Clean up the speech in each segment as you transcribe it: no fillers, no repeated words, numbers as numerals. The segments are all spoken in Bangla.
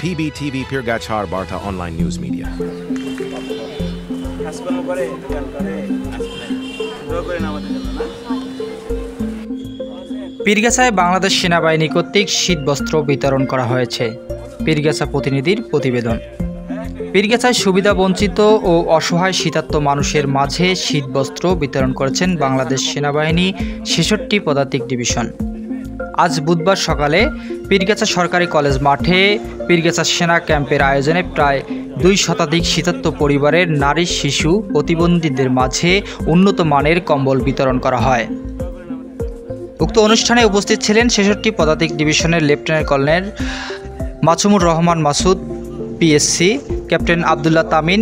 PBTV Pirgachar Barta Online News Media. পীরগাছায় Bangladesh সেনাবাহিনী কর্তৃক শীতবস্ত্র বিতরণ করা হয়েছে। পীরগাছা প্রতিনিধির প্রতিবেদন। পীরগাছায় সুবিধাবঞ্চিত ও অসহায় শীতার্ত মানুষের মাঝে শীতবস্ত্র বিতরণ করেছেন বাংলাদেশ সেনাবাহিনী ৬৬ পদাতিক ডিভিশন। আজ বুধবার সকালে পীরগাছা সরকারি কলেজ মাঠে পীরগাছা সেনা ক্যাম্পের আয়োজনে প্রায় ২ শতাধিক শীতার্ত পরিবারের নারী শিশু প্রতিবন্ধীদের মাঝে উন্নত মানের কম্বল বিতরণ করা হয়। উক্ত অনুষ্ঠানে উপস্থিত ছিলেন ৬৬ পদাতিক ডিভিশনের lieutenant colonel Masumur Rahman Masud PSC, captain Abdullah Tamin,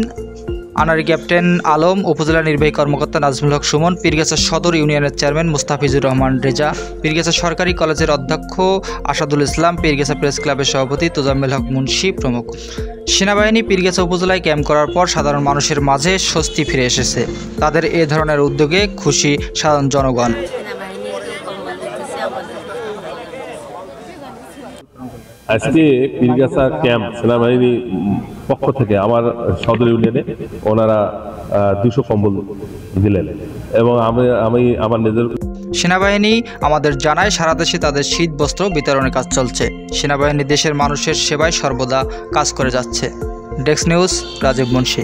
আনারি ক্যাপ্টেন আলম, উপজেলা নির্বাহী কর্মকর্তা নাজমুল হক সুমন, পীরগাছা সদর ইউনিয়নের চেয়ারম্যান মুস্তাফিজুর রহমান রেজা, পীরগাছা সরকারি কলেজের অধ্যক্ষ আসাদুল ইসলাম, পীরগাছা প্রেস ক্লাবের সভাপতি তোজাম্মেল হক মুন্সি প্রমুখ। সেনাবাহিনী পীরগাছা উপজেলায় ক্যাম্প করার পর সাধারণ মানুষের মাঝে স্বস্তি ফিরে এসেছে। তাদের এ ধরনের উদ্যোগে খুশি সাধারণ জনগণ। আজকে পীরগাছা ক্যাম্প সেনাবাহিনী পক্ষ থেকে আমার সদর ইউনিয়নে ওনারা ২০০ কম্বল দিলেন এবং আমি আমার নিজের সেনাবাহিনী আমাদের জানায় সারা দেশে তাদের শীত বস্ত্র বিতরণের কাজ চলছে। সেনাবাহিনী দেশের মানুষের সেবায় সর্বদা কাজ করে যাচ্ছে। Desk news, Rajib Munshi.